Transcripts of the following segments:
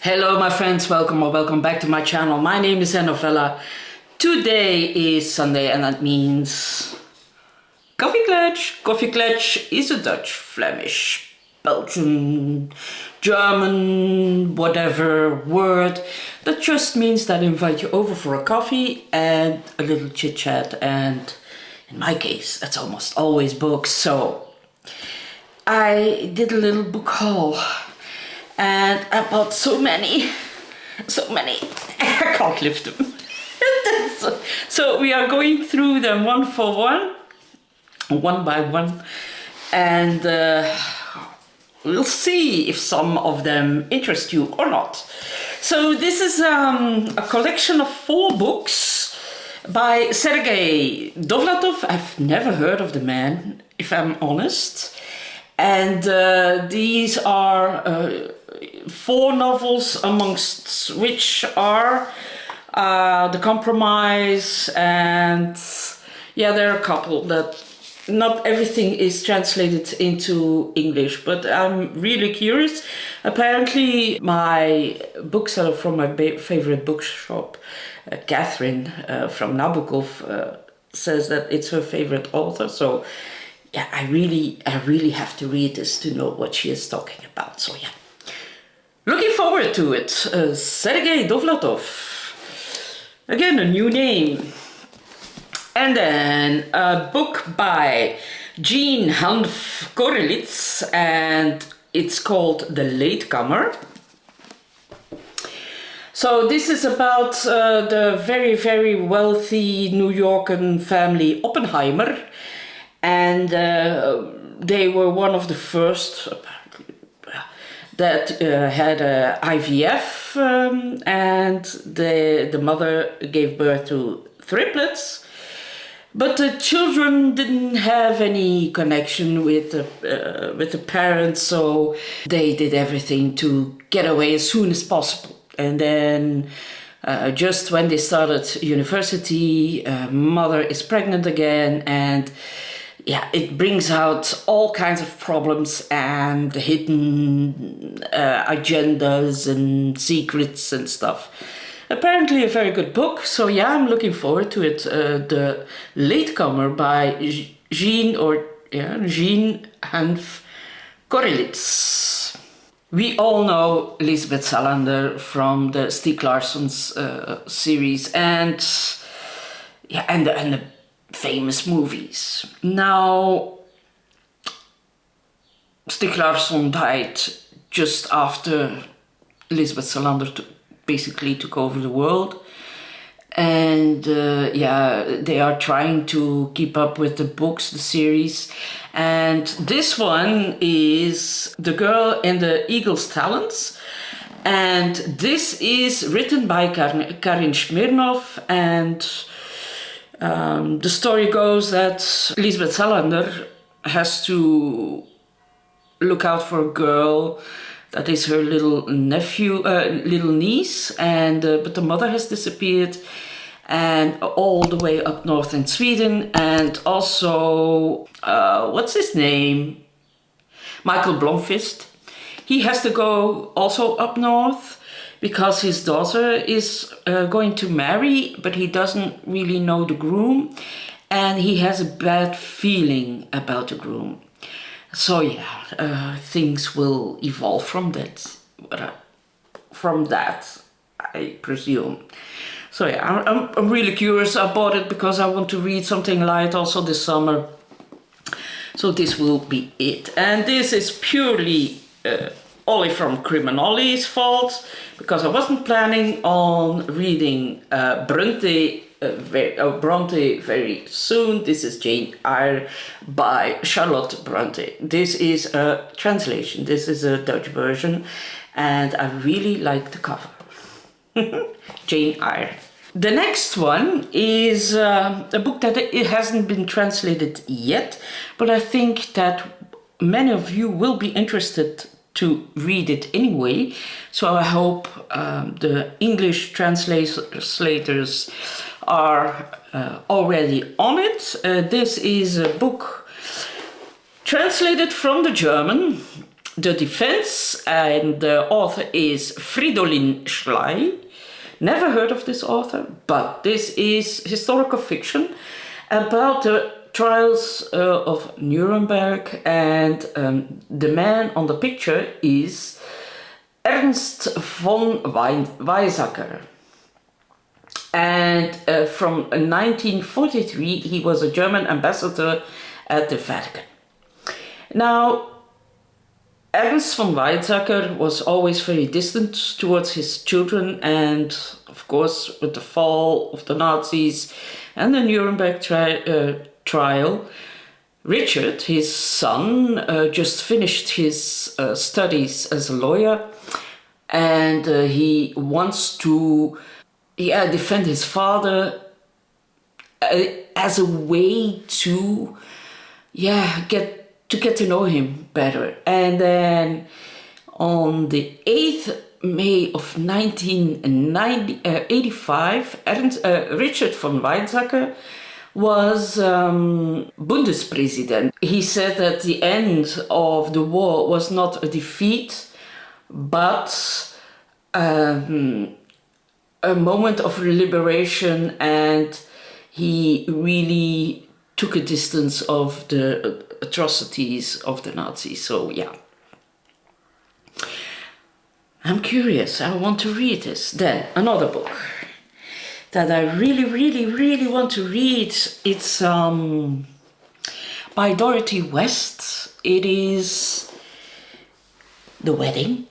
Hello my friends, welcome or welcome back to my channel. My name is Novella. Today is Sunday and that means Koffieklatsch. Koffieklatsch is a Dutch, Flemish, Belgian, German, whatever word that just means that I invite you over for a coffee and a little chit chat, and in my case that's almost always books. So I did a little book haul and I bought so many, I can't lift them. So we are going through them one by one, and we'll see if some of them interest you or not. So this is a collection of 4 books by Sergei Dovlatov. I've never heard of the man, if I'm honest. And these are 4 novels, amongst which are The Compromise, and yeah, there are a couple that not everything is translated into English, but I'm really curious. Apparently my bookseller from my favorite bookshop, Karin from Nabokov, says that it's her favorite author. So yeah, I really have to read this to know what she is talking about. So yeah, looking forward to it. Sergei Dovlatov, again a new name. And then a book by Hanff Korelitz, and it's called The Latecomer. So this is about the very wealthy New Yorker family Oppenheimer, and they were one of the first that had a IVF, and the mother gave birth to triplets. But the children didn't have any connection with the parents, so they did everything to get away as soon as possible. And then just when they started university, mother is pregnant again, and yeah, it brings out all kinds of problems and hidden agendas and secrets and stuff. Apparently a very good book, so yeah, I'm looking forward to it. The Latecomer by Hanff Korelitz. We all know Lisbeth Salander from the Stieg Larsson's series, and yeah, and the famous movies. Now, Stieg Larsson died just after Lisbeth Salander basically took over the world, and yeah, they are trying to keep up with the books, the series, and this one is The Girl in the Eagle's Talons, and this is written by Karin Smirnoff, and the story goes that Lisbeth Salander has to look out for a girl that is her little niece, and but the mother has disappeared, and all the way up north in Sweden, and also what's his name? Michael Blomqvist. He has to go also up north because his daughter is going to marry, but he doesn't really know the groom, and he has a bad feeling about the groom. So yeah, things will evolve from that. I presume. So yeah, I'm really curious. I bought it because I want to read something light also this summer. So this will be it. And this is purely only from Criminoli's fault, because I wasn't planning on reading Brontë very soon. This is Jane Eyre by Charlotte Brontë. This is a translation. This is a Dutch version, and I really like the cover. Jane Eyre. The next one is a book that it hasn't been translated yet, but I think that many of you will be interested to read it anyway. So I hope the English translators are already on it. This is a book translated from the German The Defense, and the author is Fridolin Schley. Never heard of this author, but this is historical fiction about the trials of Nuremberg, and the man on the picture is Ernst von Weizsäcker. And from 1943 he was a German ambassador at the Vatican. Now, Ernst von Weizsäcker was always very distant towards his children, and of course with the fall of the Nazis and the Nuremberg trial, Richard, his son, just finished his studies as a lawyer, and he wants to defend his father as a way to get to know him better. And then on the 8th May of 1985, Richard von Weizsäcker was Bundespräsident. He said that the end of the war was not a defeat, but a moment of liberation, and he really took a distance of the atrocities of the Nazis. So yeah, I'm curious, I want to read this. Then another book that I really want to read, it's by Dorothy West. It is The Wedding.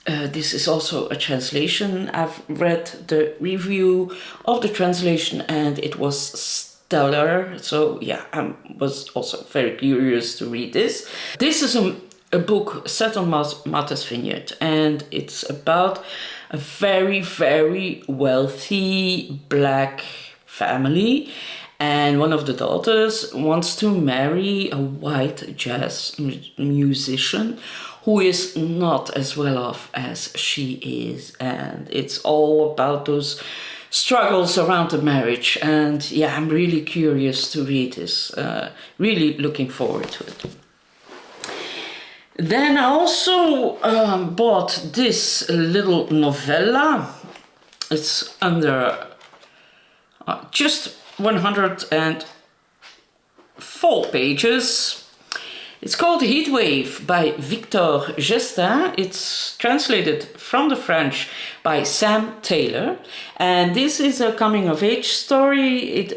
This is also a translation. I've read the review of the translation and it was stellar. So yeah, I was also very curious to read this. This is a book set on Martha's Vineyard, and it's about a very wealthy black family, and one of the daughters wants to marry a white jazz musician who is not as well off as she is, and it's all about those struggles around the marriage. And yeah, I'm really curious to read this, really looking forward to it. Then I also bought this little novella. It's under just 104 pages. It's called Heatwave by Victor Gestin. It's translated from the French by Sam Taylor. And this is a coming-of-age story.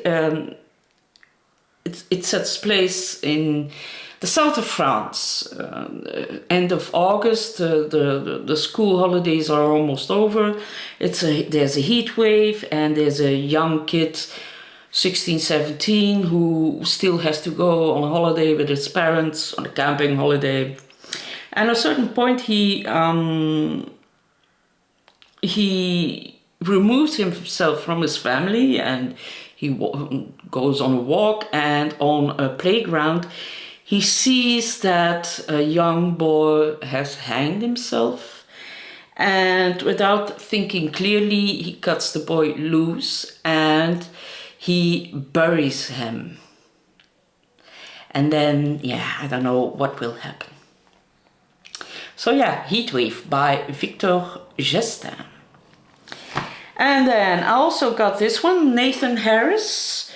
It sets place in the south of France. End of August, the school holidays are almost over. There's a heat wave, and there's a young kid, 16, 17, who still has to go on a holiday with his parents, on a camping holiday. And at a certain point he removes himself from his family, and he goes on a walk, and on a playground he sees that a young boy has hanged himself, and without thinking clearly, he cuts the boy loose and he buries him. And then, yeah, I don't know what will happen. So yeah, Heatwave by Victor Gestin. And then I also got this one, Nathan Harris,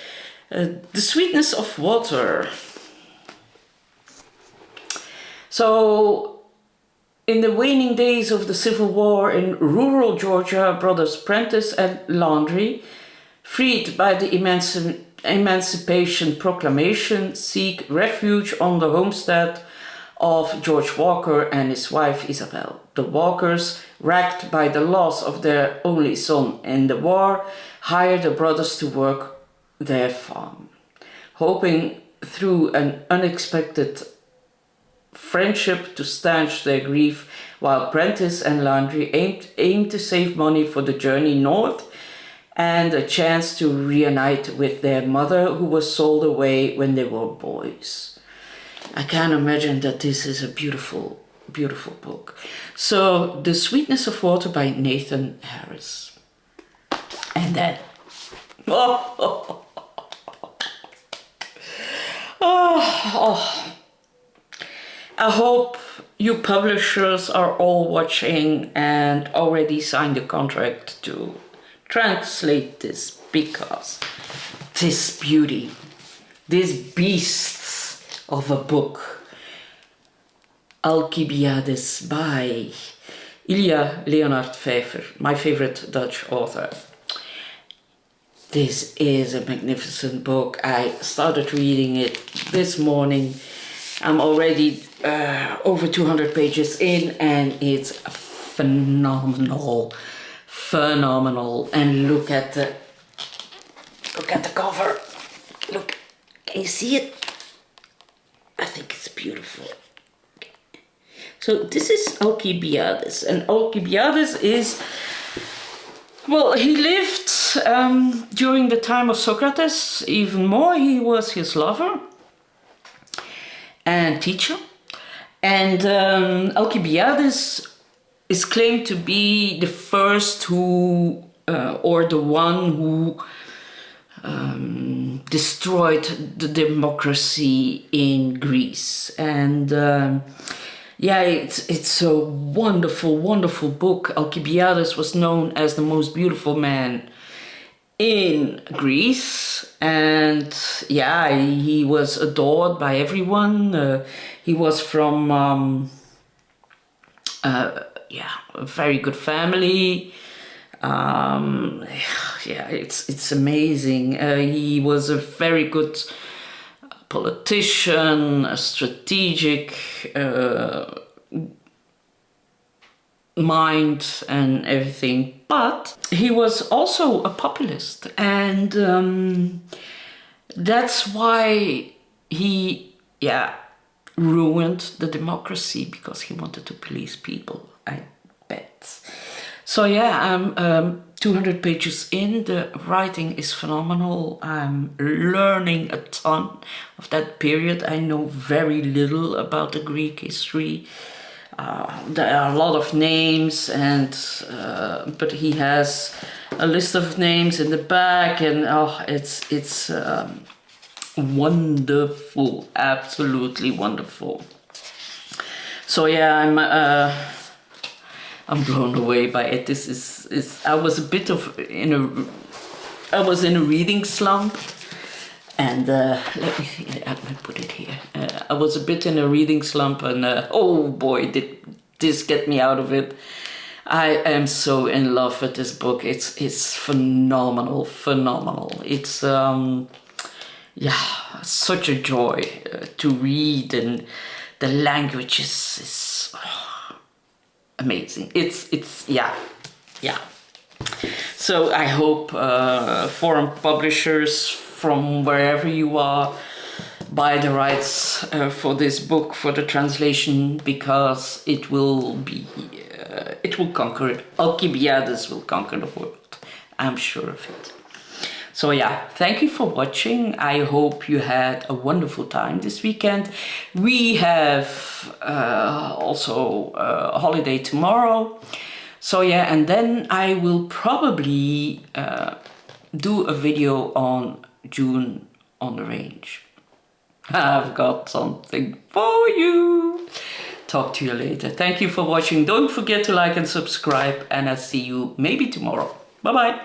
The Sweetness of Water. So, in the waning days of the Civil War in rural Georgia, brothers Prentice and Landry, freed by the Emancipation Proclamation, seek refuge on the homestead of George Walker and his wife Isabel. The Walkers, wrecked by the loss of their only son in the war, hire the brothers to work their farm, hoping through an unexpected friendship to stanch their grief, while Prentice and Landry aim to save money for the journey north and a chance to reunite with their mother, who was sold away when they were boys. I can't imagine that this is a beautiful, beautiful book. So, The Sweetness of Water by Nathan Harris. And then, I hope you publishers are all watching and already signed a contract to translate this, because this beauty, this beast of a book, Alkibiades by Ilja, Leonard, Pfeijffer, my favorite Dutch author. This is a magnificent book. I started reading it this morning. I'm already over 200 pages in, and it's phenomenal, phenomenal. And look at the cover. Look, can you see it? I think it's beautiful. Okay. So this is Alkibiades, and Alkibiades is, well, he lived during the time of Socrates. Even more, he was his lover and teacher. And Alkibiades is claimed to be the first who, or the one who destroyed the democracy in Greece. And yeah, it's a wonderful, wonderful book. Alkibiades was known as the most beautiful man in Greece, and yeah, he was adored by everyone. He was from a very good family. Yeah, it's amazing. He was a very good politician, a strategic mind and everything, but he was also a populist, and that's why he ruined the democracy, because he wanted to please people, I bet. So yeah, I'm 200 pages in. The writing is phenomenal. I'm learning a ton of that period. I know very little about the Greek history. There are a lot of names, and but he has a list of names in the back, and it's wonderful, absolutely wonderful. So yeah, I'm blown away by it. This is I was a bit in a reading slump, and let me put it here. I was a bit in a reading slump, and oh boy, did this get me out of it. I am so in love with this book. It's phenomenal. It's such a joy to read, and the language is amazing. It's yeah. So I hope foreign publishers from wherever you are buy the rights for this book, for the translation, because it will conquer it. Alkibiades will conquer the world. I'm sure of it. So yeah, thank you for watching. I hope you had a wonderful time this weekend. We have also a holiday tomorrow. So yeah, and then I will probably do a video on June on the range. I've got something for you. Talk to you later. Thank you for watching. Don't forget to like and subscribe, and I'll see you maybe tomorrow. Bye bye.